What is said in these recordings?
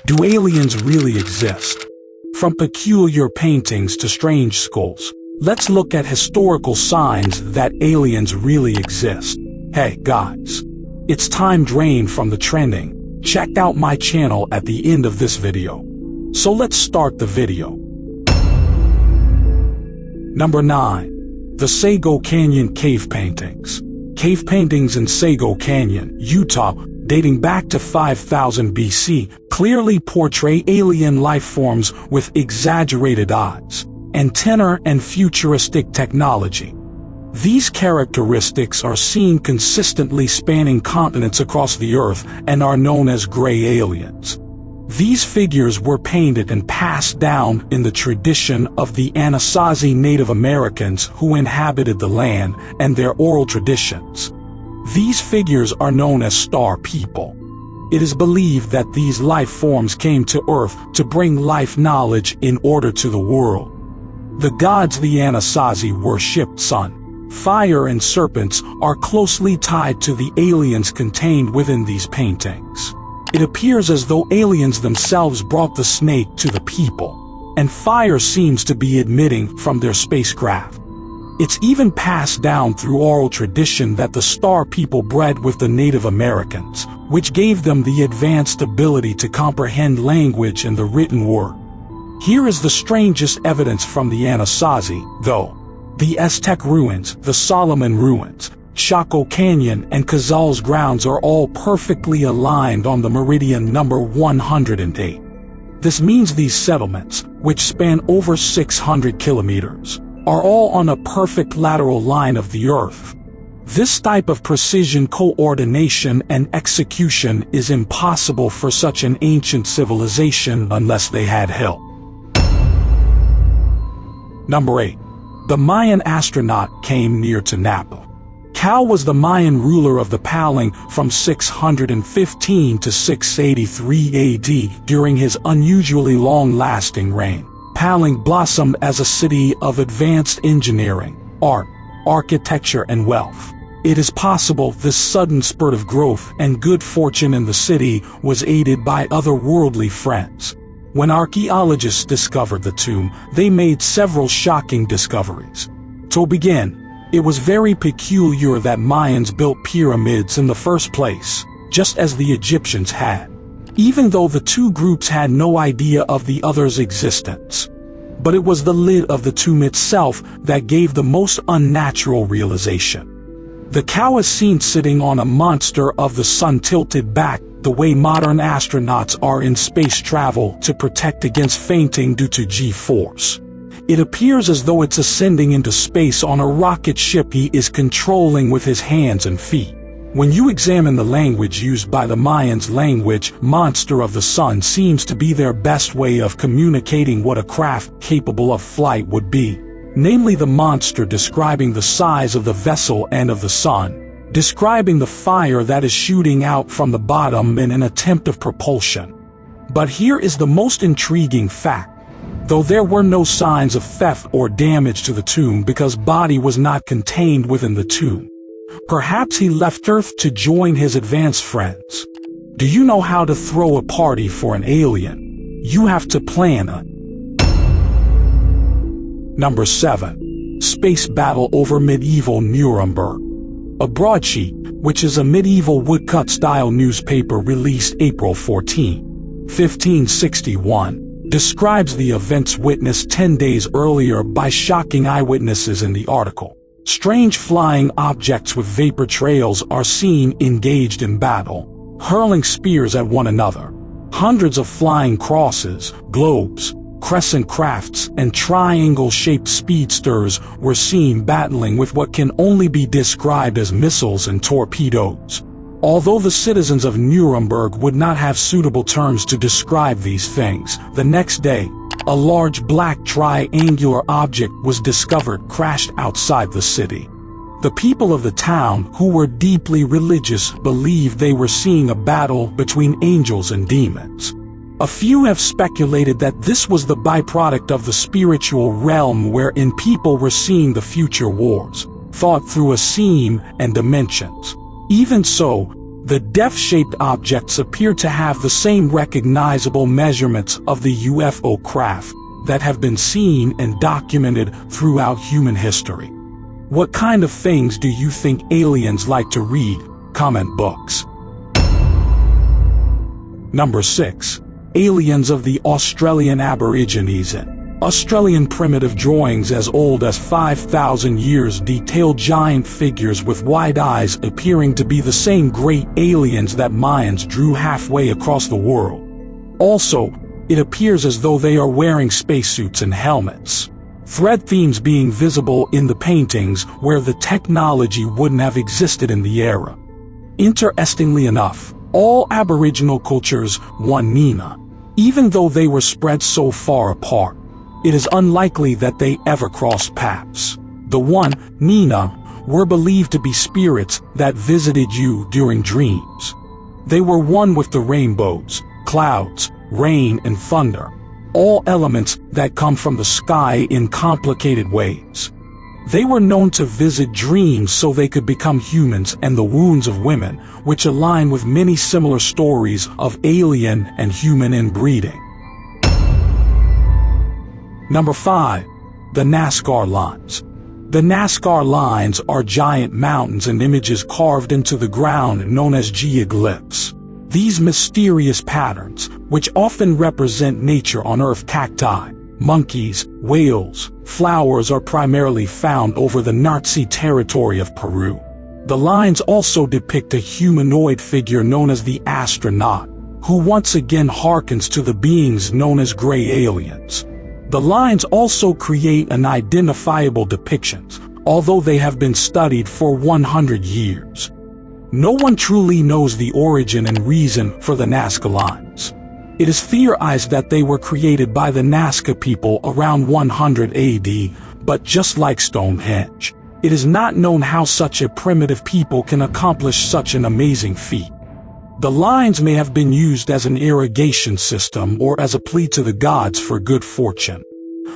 Do aliens really exist? From peculiar paintings to strange skulls, let's look at historical signs that aliens really exist. Hey guys, it's time drain from the trending. Check out my channel at the end of this video. So let's start the video. Number 9. The Sago Canyon Cave Paintings. Cave paintings in Sago Canyon, Utah, dating back to 5000 BC, clearly portray alien life forms with exaggerated eyes, antennae, and futuristic technology. These characteristics are seen consistently spanning continents across the Earth and are known as gray aliens. These figures were painted and passed down in the tradition of the Anasazi Native Americans who inhabited the land and their oral traditions. These figures are known as Star People. It is believed that these life forms came to Earth to bring life knowledge in order to the world. The gods the Anasazi worshipped, sun, fire, and serpents are closely tied to the aliens contained within these paintings. It appears as though aliens themselves brought the snake to the people, and fire seems to be emitting from their spacecraft. It's even passed down through oral tradition that the Star People bred with the Native Americans, which gave them the advanced ability to comprehend language and the written word. Here is the strangest evidence from the Anasazi, though. The Aztec ruins, the Solomon ruins, Chaco Canyon, and Cazal's grounds are all perfectly aligned on the meridian number 108. This means these settlements, which span over 600 kilometers, are all on a perfect lateral line of the Earth. This type of precision coordination and execution is impossible for such an ancient civilization unless they had help. Number 8. The Mayan astronaut came near to Napa. Cal was the Mayan ruler of the Paling from 615 to 683 AD. During his unusually long-lasting reign, Paling blossomed as a city of advanced engineering, art, architecture, and wealth. It is possible this sudden spurt of growth and good fortune in the city was aided by otherworldly friends. When archaeologists discovered the tomb, they made several shocking discoveries. To begin, it was very peculiar that Mayans built pyramids in the first place, just as the Egyptians had, even though the two groups had no idea of the other's existence. But it was the lid of the tomb itself that gave the most unnatural realization. The cow is seen sitting on a monster of the sun tilted back, the way modern astronauts are in space travel to protect against fainting due to G-force. It appears as though it's ascending into space on a rocket ship he is controlling with his hands and feet. When you examine the language used by the Mayans, language monster of the sun seems to be their best way of communicating what a craft capable of flight would be, namely the monster describing the size of the vessel and of the sun, describing the fire that is shooting out from the bottom in an attempt of propulsion. But here is the most intriguing fact. Though there were no signs of theft or damage to the tomb because body was not contained within the tomb, perhaps he left Earth to join his advanced friends. Do you know how to throw a party for an alien? You have to plan a. Number 7. Space battle over medieval Nuremberg. A broadsheet, which is a medieval woodcut-style newspaper released April 14, 1561, describes the events witnessed 10 days earlier by shocking eyewitnesses in the article. Strange flying objects with vapor trails are seen engaged in battle, hurling spears at one another. Hundreds of flying crosses, globes, crescent crafts, and triangle-shaped speedsters were seen battling with what can only be described as missiles and torpedoes. Although the citizens of Nuremberg would not have suitable terms to describe these things, the next day, a large black triangular object was discovered crashed outside the city. The people of the town, who were deeply religious, believed they were seeing a battle between angels and demons. A few have speculated that this was the byproduct of the spiritual realm wherein people were seeing the future wars, thought through a seam and dimensions. Even so, The def-shaped objects appear to have the same recognizable measurements of the UFO craft that have been seen and documented throughout human history. What kind of things do you think aliens like to read? Comment books. Number 6. Aliens of the Australian Aborigines. Australian primitive drawings as old as 5,000 years detail giant figures with wide eyes appearing to be the same great aliens that Mayans drew halfway across the world. Also, it appears as though they are wearing spacesuits and helmets. Thread themes being visible in the paintings where the technology wouldn't have existed in the era. Interestingly enoug, all Aboriginal cultures one Nina. Even though they were spread so far apart, it is unlikely that they ever crossed paths. The one, Nina, were believed to be spirits that visited you during dreams. They were one with the rainbows, clouds, rain and thunder, all elements that come from the sky in complicated ways. They were known to visit dreams so they could become humans and the wounds of women, which align with many similar stories of alien and human inbreeding. Number 5. The Nazca Lines. The Nazca Lines are giant mountains and images carved into the ground known as geoglyphs. These mysterious patterns, which often represent nature on Earth, cacti, monkeys, whales, flowers, are primarily found over the Nazi territory of Peru. The lines also depict a humanoid figure known as the astronaut, who once again harkens to the beings known as gray aliens. The lines also create an identifiable depictions, although they have been studied for 100 years. No one truly knows the origin and reason for the Nazca Lines. It is theorized that they were created by the Nazca people around 100 AD, but just like Stonehenge, it is not known how such a primitive people can accomplish such an amazing feat. The lines may have been used as an irrigation system or as a plea to the gods for good fortune.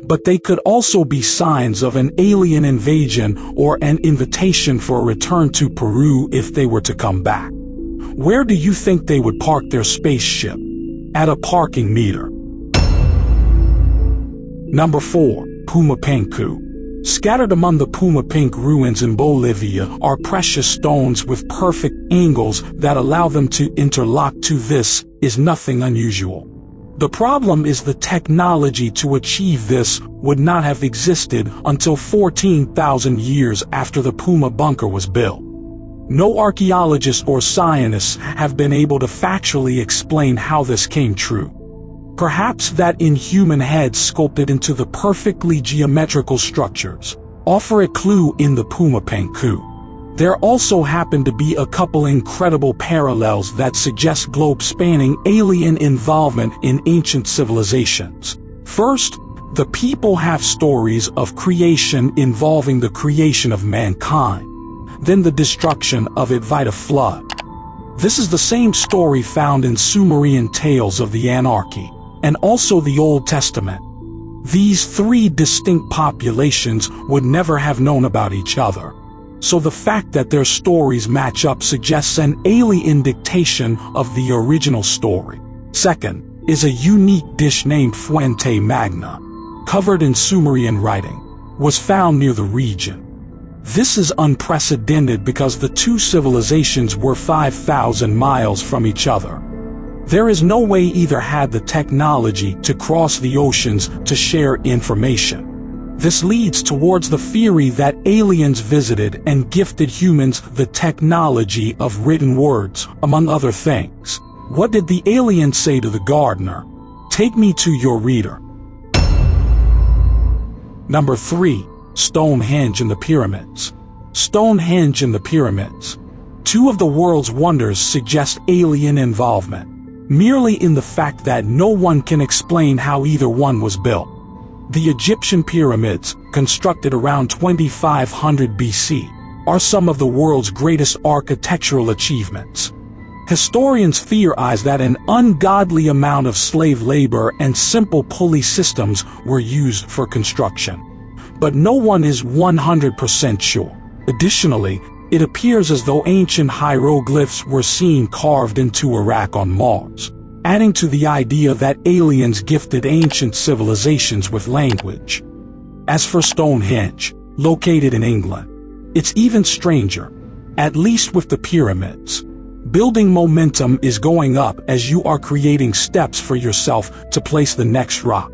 But they could also be signs of an alien invasion or an invitation for a return to Peru if they were to come back. Where do you think they would park their spaceship? At a parking meter. Number 4. Pumapunku. Scattered among the Pumapink ruins in Bolivia are precious stones with perfect angles that allow them to interlock. To this is nothing unusual. The problem is the technology to achieve this would not have existed until 14,000 years after the Puma bunker was built. No archaeologists or scientists have been able to factually explain how this came true. Perhaps that inhuman heads sculpted into the perfectly geometrical structures offer a clue in the Pumapunku. There also happen to be a couple incredible parallels that suggest globe-spanning alien involvement in ancient civilizations. First, the people have stories of creation involving the creation of mankind, then the destruction of it via flood. This is the same story found in Sumerian tales of the Anarchy, and also the Old Testament. These three distinct populations would never have known about each other. So the fact that their stories match up suggests an alien dictation of the original story. Second is a unique dish named Fuente Magna, covered in Sumerian writing, was found near the region. This is unprecedented because the two civilizations were 5,000 miles from each other. There is no way either had the technology to cross the oceans to share information. This leads towards the theory that aliens visited and gifted humans the technology of written words, among other things. What did the alien say to the gardener? Take me to your reader. Number 3. Stonehenge and the Pyramids. Stonehenge and the Pyramids. Two of the world's wonders suggest alien involvement, merely in the fact that no one can explain how either one was built. The Egyptian pyramids, constructed around 2500 BC, are some of the world's greatest architectural achievements. Historians theorize that an ungodly amount of slave labor and simple pulley systems were used for construction, but no one is 100% sure. Additionally, It appears as though ancient hieroglyphs were seen carved into a rock on Mars, adding to the idea that aliens gifted ancient civilizations with language. As for Stonehenge, located in England, it's even stranger, at least with the pyramids. Building momentum is going up as you are creating steps for yourself to place the next rock.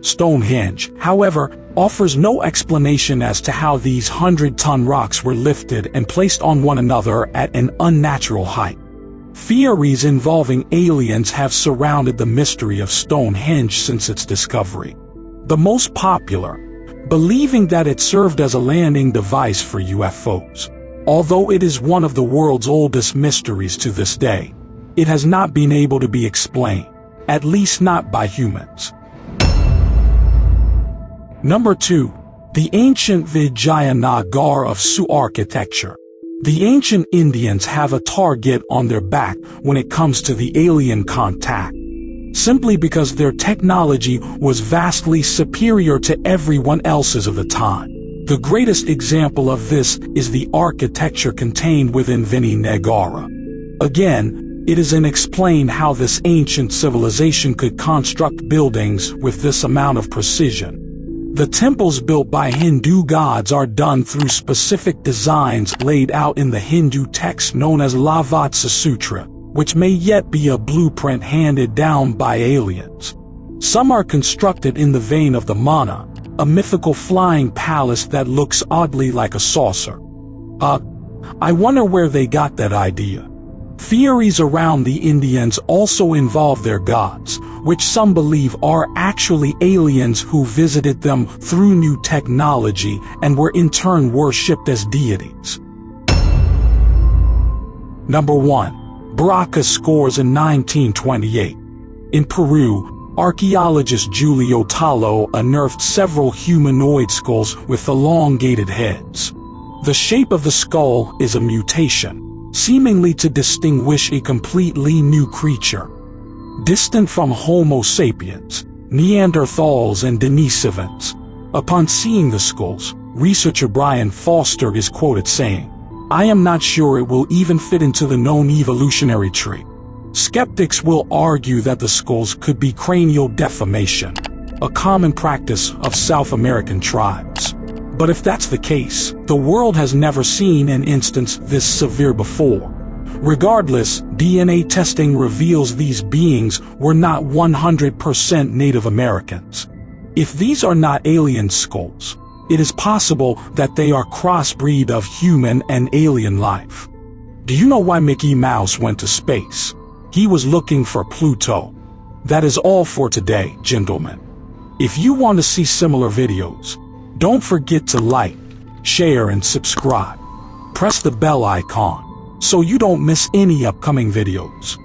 Stonehenge, however, offers no explanation as to how these 100-ton rocks were lifted and placed on one another at an unnatural height. Theories involving aliens have surrounded the mystery of Stonehenge since its discovery. The most popular, believing that it served as a landing device for UFOs. Although it is one of the world's oldest mysteries to this day, it has not been able to be explained, at least not by humans. Number 2. The ancient Vijayanagar of Sioux architecture. The ancient Indians have a target on their back when it comes to the alien contact, simply because their technology was vastly superior to everyone else's of the time. The greatest example of this is the architecture contained within Vijayanagar. Again, it is unexplained how this ancient civilization could construct buildings with this amount of precision. The temples built by Hindu gods are done through specific designs laid out in the Hindu text known as Lavatsa Sutra, which may yet be a blueprint handed down by aliens. Some are constructed in the vein of the Mana, a mythical flying palace that looks oddly like a saucer. I wonder where they got that idea. Theories around the Indians also involve their gods, which some believe are actually aliens who visited them through new technology and were in turn worshipped as deities. Number 1. Baraka scores in 1928. In Peru, archaeologist Julio Tallo unearthed several humanoid skulls with elongated heads. The shape of the skull is a mutation, seemingly to distinguish a completely new creature. Distant from Homo sapiens, Neanderthals and Denisovans. Upon seeing the skulls, researcher Brian Foster is quoted saying, "I am not sure it will even fit into the known evolutionary tree." Skeptics will argue that the skulls could be cranial deformation, a common practice of South American tribes. But if that's the case, the world has never seen an instance this severe before. Regardless, DNA testing reveals these beings were not 100% Native Americans. If these are not alien skulls, it is possible that they are crossbreed of human and alien life. Do you know why Mickey Mouse went to space? He was looking for Pluto. That is all for today, gentlemen. If you want to see similar videos, don't forget to like, share, and subscribe. Press the bell icon so you don't miss any upcoming videos.